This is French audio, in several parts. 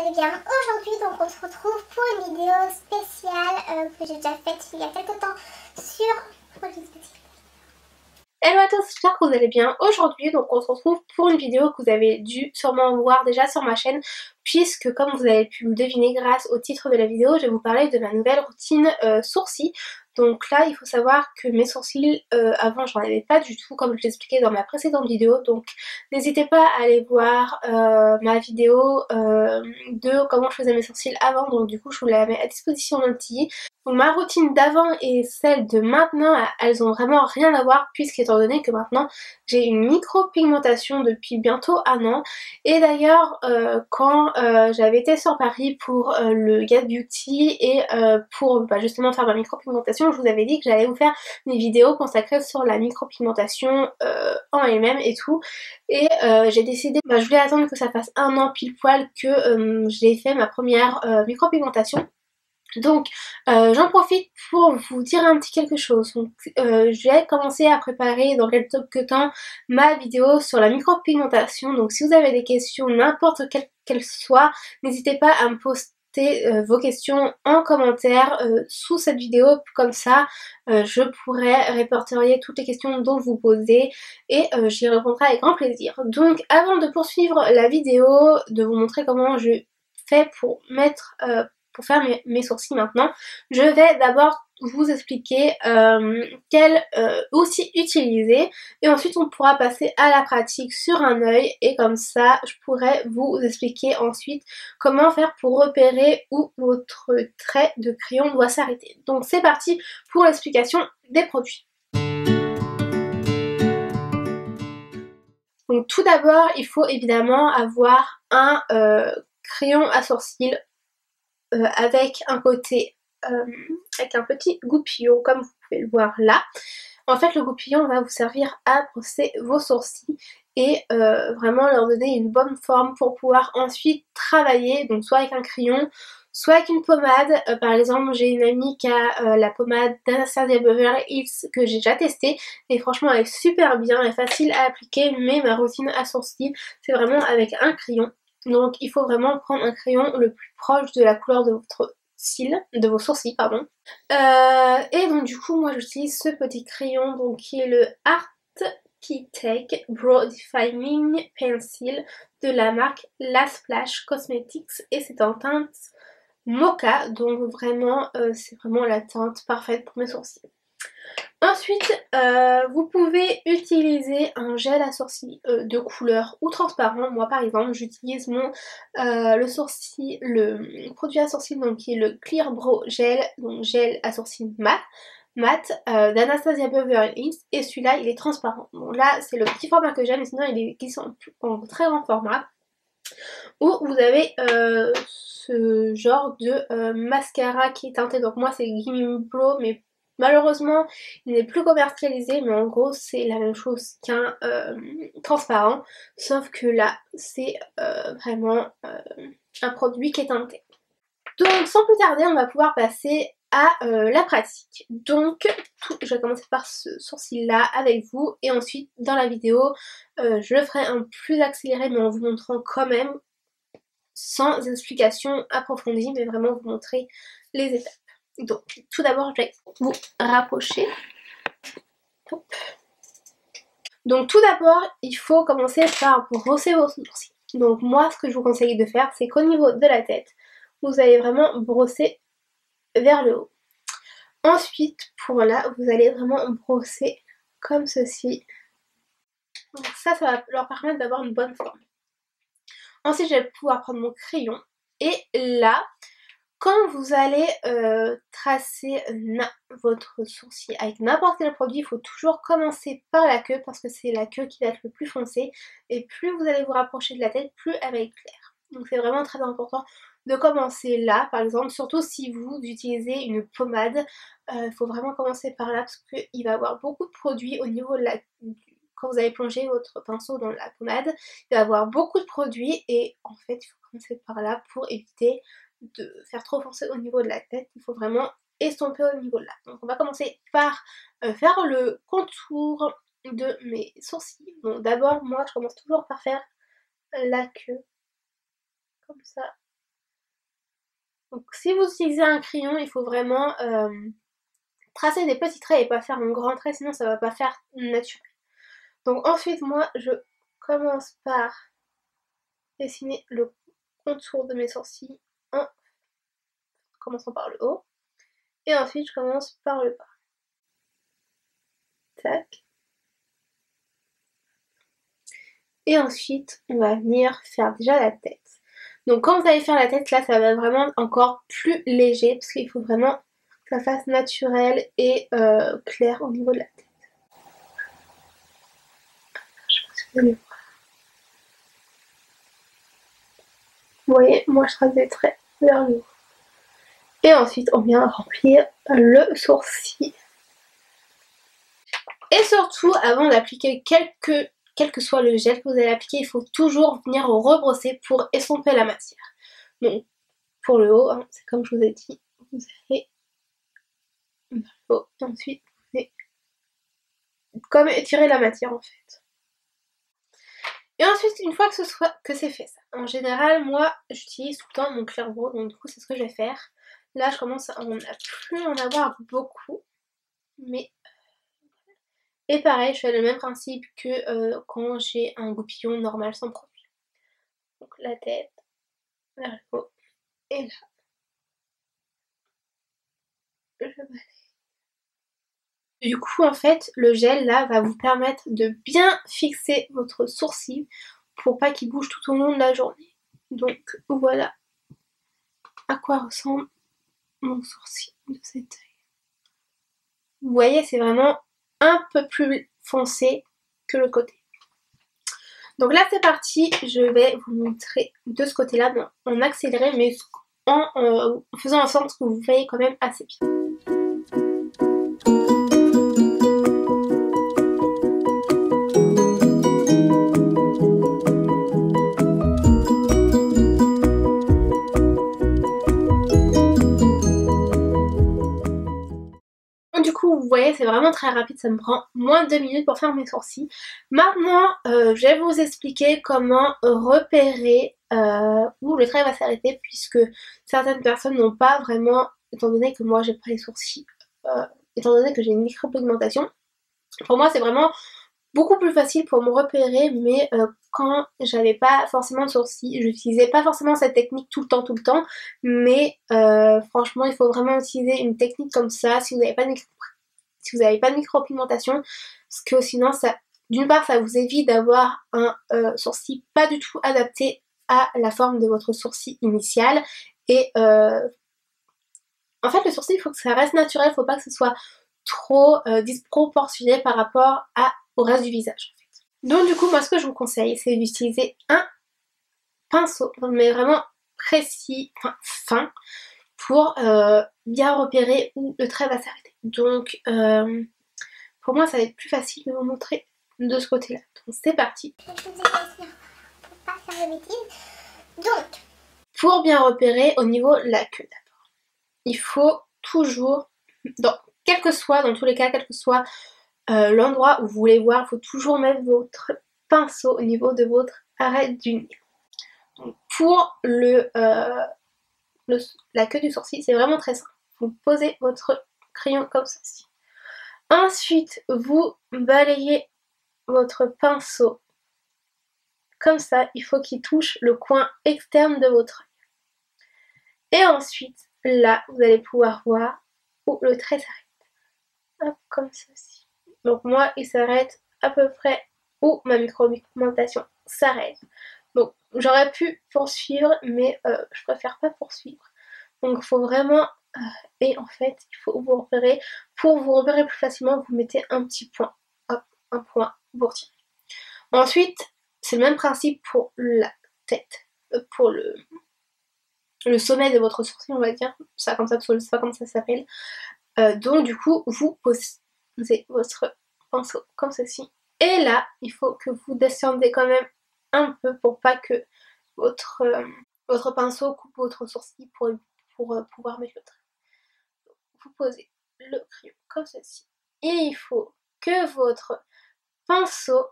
allez bien. Aujourd'hui donc on se retrouve pour une vidéo spéciale que j'ai déjà faite il y a quelques temps sur... Hello à tous, j'espère que vous allez bien. Aujourd'hui donc on se retrouve pour une vidéo que vous avez dû sûrement voir déjà sur ma chaîne, puisque comme vous avez pu le deviner grâce au titre de la vidéo, je vais vous parler de ma nouvelle routine sourcils. Donc là il faut savoir que mes sourcils avant j'en avais pas du tout comme je l'expliquais dans ma précédente vidéo, donc n'hésitez pas à aller voir ma vidéo de comment je faisais mes sourcils avant, donc du coup je vous la mets à disposition dans le petit. Donc ma routine d'avant et celle de maintenant, elles ont vraiment rien à voir, puisqu'étant donné que maintenant j'ai une micro-pigmentation depuis bientôt un an. Et d'ailleurs quand j'avais été sur Paris pour le Get Beauty et pour justement faire ma micro-pigmentation, je vous avais dit que j'allais vous faire une vidéo consacrée sur la micro-pigmentation en elle-même et tout. Et j'ai décidé, je voulais attendre que ça fasse un an pile poil que j'ai fait ma première micro-pigmentation. Donc j'en profite pour vous dire un petit quelque chose. Donc je vais commencer à préparer dans quelques temps ma vidéo sur la micropigmentation. Donc si vous avez des questions, n'importe qu'elles soient, n'hésitez pas à me poster vos questions en commentaire sous cette vidéo, comme ça je pourrai répertorier toutes les questions dont vous posez et j'y répondrai avec grand plaisir. Donc avant de poursuivre la vidéo, de vous montrer comment je fais pour faire mes sourcils maintenant, je vais d'abord vous expliquer quel outil utiliser, et ensuite on pourra passer à la pratique sur un œil, et comme ça je pourrai vous expliquer ensuite comment faire pour repérer où votre trait de crayon doit s'arrêter. Donc c'est parti pour l'explication des produits. Donc tout d'abord il faut évidemment avoir un crayon à sourcils avec un côté avec un petit goupillon comme vous pouvez le voir là. En fait le goupillon va vous servir à brosser vos sourcils et vraiment leur donner une bonne forme pour pouvoir ensuite travailler, donc soit avec un crayon, soit avec une pommade. Par exemple j'ai une amie qui a la pommade d'Anastasia Beverly Hills que j'ai déjà testée et franchement elle est super bien, elle est facile à appliquer, mais ma routine à sourcils c'est vraiment avec un crayon. Donc il faut vraiment prendre un crayon le plus proche de la couleur de votre cils, de vos sourcils pardon. Et donc du coup moi j'utilise ce petit crayon donc qui est le Art Key-Take Brow Defining Pencil de la marque La Splash Cosmetics, et c'est en teinte mocha, donc vraiment c'est vraiment la teinte parfaite pour mes sourcils. Ensuite, vous pouvez utiliser un gel à sourcils de couleur ou transparent. Moi par exemple j'utilise le produit à sourcils donc, qui est le Clear Brow Gel, donc gel à sourcils mat d'Anastasia Beverly Hills, et celui-là il est transparent. Bon là c'est le petit format que j'aime, mais sinon il est en très grand format. Où vous avez ce genre de mascara qui est teinté, donc moi c'est Gimme Brow, mais malheureusement il n'est plus commercialisé, mais en gros c'est la même chose qu'un transparent, sauf que là c'est vraiment un produit qui est teinté. Donc sans plus tarder on va pouvoir passer à la pratique. Donc je vais commencer par ce sourcil là avec vous, et ensuite dans la vidéo je le ferai un peu plus accéléré, mais en vous montrant quand même sans explication approfondie, mais vraiment vous montrer les étapes. Donc tout d'abord je vais vous rapprocher. Hop. Donc tout d'abord il faut commencer par brosser vos sourcils. Donc moi ce que je vous conseille de faire, c'est qu'au niveau de la tête vous allez vraiment brosser vers le haut. Ensuite pour là vous allez vraiment brosser comme ceci. Donc ça va leur permettre d'avoir une bonne forme. Ensuite je vais pouvoir prendre mon crayon, et là quand vous allez tracer votre sourcil avec n'importe quel produit, il faut toujours commencer par la queue, parce que c'est la queue qui va être le plus foncé, et plus vous allez vous rapprocher de la tête, plus elle va être claire. Donc c'est vraiment très important de commencer là, par exemple, surtout si vous utilisez une pommade, il faut vraiment commencer par là, parce qu'il va y avoir beaucoup de produits au niveau de quand vous allez plonger votre pinceau dans la pommade, il va y avoir beaucoup de produits, et en fait il faut commencer par là pour éviter de faire trop foncé au niveau de la tête. Il faut vraiment estomper au niveau de là. Donc on va commencer par faire le contour de mes sourcils. Donc d'abord moi je commence toujours par faire la queue, comme ça. Donc si vous utilisez un crayon, il faut vraiment tracer des petits traits et pas faire un grand trait, sinon ça va pas faire naturel. Donc ensuite moi je commence par dessiner le contour de mes sourcils en commençant par le haut. Et ensuite je commence par le bas. Tac. Et ensuite on va venir faire déjà la tête. Donc quand vous allez faire la tête, là ça va vraiment encore plus léger parce qu'il faut vraiment que ça fasse naturel et clair au niveau de la tête. Je pense que vous allez voir. Vous voyez, moi je trace des traits vers le haut. Et ensuite on vient remplir le sourcil. Et surtout, avant d'appliquer quel que soit le gel que vous allez appliquer, il faut toujours venir rebrosser pour estomper la matière. Donc pour le haut, hein, c'est comme je vous ai dit, vous allez vers le haut et ensuite vous allez comme étirer la matière en fait. Et ensuite, une fois que c'est fait ça, en général, moi j'utilise tout le temps mon Clearbro, donc du coup c'est ce que je vais faire. Là je commence à en plus en avoir beaucoup, mais et pareil, je fais le même principe que quand j'ai un goupillon normal sans produit. Donc la tête, vers le haut, et là, je balaye. Du coup, en fait, le gel là va vous permettre de bien fixer votre sourcil pour pas qu'il bouge tout au long de la journée. Donc voilà à quoi ressemble mon sourcil de cette taille. Vous voyez, c'est vraiment un peu plus foncé que le côté. Donc là c'est parti, je vais vous montrer de ce côté là, en accéléré mais en faisant en sorte que vous voyez quand même assez bien. Du coup vous voyez c'est vraiment très rapide, ça me prend moins de 2 minutes pour faire mes sourcils. Maintenant je vais vous expliquer comment repérer où le trait va s'arrêter, puisque certaines personnes n'ont pas vraiment, étant donné que moi j'ai pas les sourcils, étant donné que j'ai une micropigmentation, pour moi c'est vraiment beaucoup plus facile pour me repérer, mais quand j'avais pas forcément de sourcils, j'utilisais pas forcément cette technique tout le temps, mais franchement il faut vraiment utiliser une technique comme ça si vous n'avez pas de micropigmentation, parce que sinon ça, d'une part ça vous évite d'avoir un sourcil pas du tout adapté à la forme de votre sourcil initial, et en fait le sourcil il faut que ça reste naturel, il faut pas que ce soit trop disproportionné par rapport au reste du visage en fait. Donc du coup moi ce que je vous conseille c'est d'utiliser un pinceau, mais vraiment précis, enfin fin, pour bien repérer où le trait va s'arrêter. Donc pour moi ça va être plus facile de vous montrer de ce côté là. Donc c'est parti. Je vous ai pour pas faire de bêtises. Donc pour bien repérer au niveau de la queue d'abord, il faut toujours, dans tous les cas, quel que soit l'endroit où vous voulez voir, il faut toujours mettre votre pinceau au niveau de votre arête du nez. Donc pour la queue du sourcil, c'est vraiment très simple. Vous posez votre crayon comme ceci. Ensuite, vous balayez votre pinceau comme ça. Il faut qu'il touche le coin externe de votre œil. Et ensuite, là, vous allez pouvoir voir où le trait s'arrête. Hop, comme ceci. Donc moi, il s'arrête à peu près où ma micropigmentation s'arrête. Donc j'aurais pu poursuivre, mais je préfère pas poursuivre. Donc il faut vraiment, et en fait, il faut vous repérer. Pour vous repérer plus facilement, vous mettez un petit point. Hop, un point, vous retirez. Ensuite, c'est le même principe pour la tête, pour le sommet de votre sourcil, on va dire, ça comme ça, parce que je sais pas comment ça s'appelle. Donc du coup, vous posez votre pinceau comme ceci. Et là, il faut que vous descendez quand même un peu pour pas que votre pinceau coupe votre sourcil pour pouvoir mettre le trait. Vous posez le crayon comme ceci. Et il faut que votre pinceau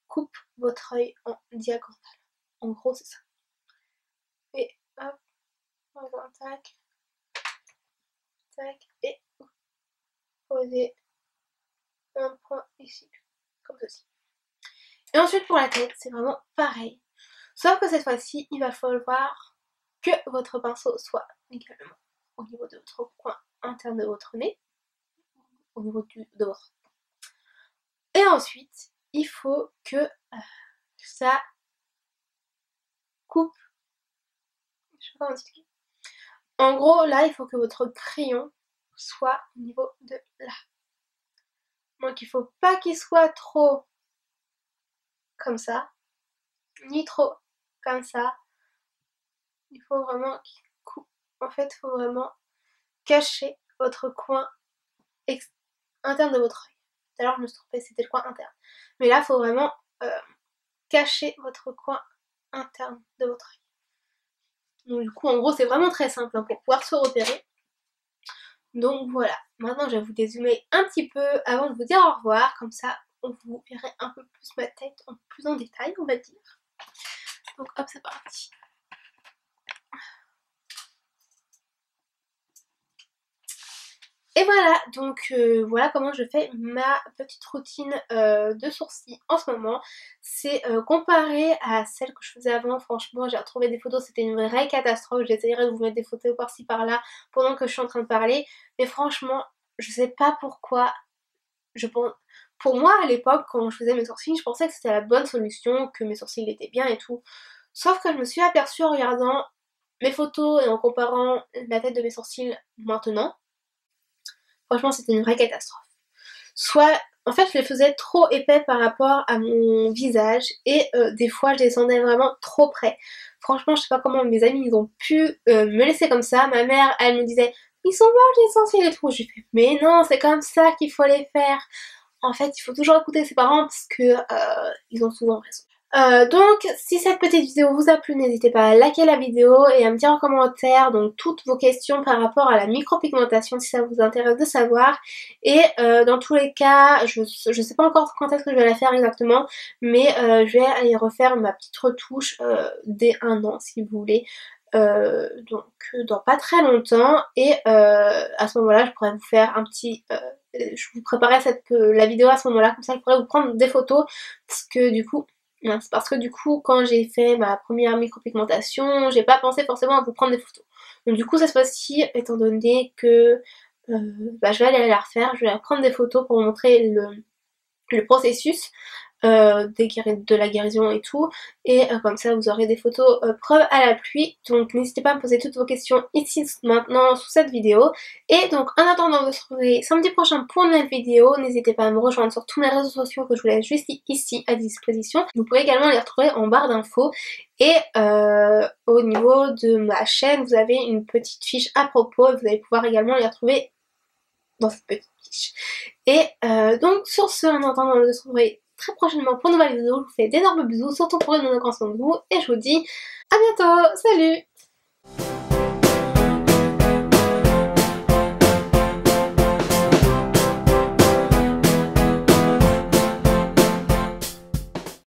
coupe votre œil en diagonale. En gros, c'est ça. Et hop, voilà. tac, tac, et poser un point ici, comme ceci. Et ensuite pour la tête, c'est vraiment pareil. Sauf que cette fois-ci, il va falloir que votre pinceau soit également au niveau de votre coin interne de votre nez, au niveau de votre... Et ensuite, il faut que ça coupe. Je sais pas comment expliquer. En gros, là, il faut que votre crayon soit au niveau de là. Donc il faut pas qu'il soit trop comme ça, ni trop comme ça. Il faut vraiment qu'il coupe. En fait, il faut vraiment cacher votre coin interne de votre œil. Tout à l'heure, je me suis trompée, c'était le coin interne. Mais là, il faut vraiment cacher votre coin interne de votre œil. Donc du coup, en gros, c'est vraiment très simple hein, pour pouvoir se repérer. Donc voilà, maintenant je vais vous dézoomer un petit peu avant de vous dire au revoir, comme ça vous verrez un peu plus ma tête plus en détail, on va dire. Donc hop, c'est parti. Et voilà, donc voilà comment je fais ma petite routine de sourcils en ce moment. C'est comparé à celle que je faisais avant, franchement j'ai retrouvé des photos, c'était une vraie catastrophe. J'essayerai de vous mettre des photos par-ci par-là pendant que je suis en train de parler. Mais franchement, je sais pas pourquoi, je pense... Pour moi à l'époque quand je faisais mes sourcils, je pensais que c'était la bonne solution, que mes sourcils étaient bien et tout. Sauf que je me suis aperçue en regardant mes photos et en comparant la tête de mes sourcils maintenant. Franchement, c'était une vraie catastrophe. Soit, en fait, je les faisais trop épais par rapport à mon visage et des fois, je descendais vraiment trop près. Franchement, je sais pas comment mes amis ils ont pu me laisser comme ça. Ma mère, elle me disait, ils sont moches les sourcils et tout. J'ai fait, mais non, c'est comme ça qu'il faut les faire. En fait, il faut toujours écouter ses parents parce que ils ont souvent raison. Donc si cette petite vidéo vous a plu, n'hésitez pas à liker la vidéo et à me dire en commentaire donc toutes vos questions par rapport à la micropigmentation si ça vous intéresse de savoir. Et dans tous les cas, je sais pas encore quand est-ce que je vais la faire exactement, mais je vais aller refaire ma petite retouche dès 1 an si vous voulez. Donc dans pas très longtemps, et à ce moment là je pourrais vous faire un petit je vous préparais la vidéo à ce moment là, comme ça je pourrais vous prendre des photos parce que du coup quand j'ai fait ma première micropigmentation j'ai pas pensé forcément à vous prendre des photos. Donc du coup cette fois-ci, étant donné que je vais aller la refaire, je vais prendre des photos pour vous montrer le processus de la guérison et tout, et comme ça vous aurez des photos preuve à la pluie. Donc n'hésitez pas à me poser toutes vos questions ici maintenant sous cette vidéo, et donc en attendant de se retrouver samedi prochain pour une nouvelle vidéo, n'hésitez pas à me rejoindre sur tous mes réseaux sociaux que je vous laisse juste ici à disposition. Vous pouvez également les retrouver en barre d'infos, et au niveau de ma chaîne vous avez une petite fiche à propos et vous allez pouvoir également les retrouver dans cette petite fiche. Et donc sur ce, en attendant de se retrouver très prochainement pour une nouvelle vidéo, je vous fais d'énormes bisous, surtout pour une grande soin de vous, et je vous dis à bientôt, salut!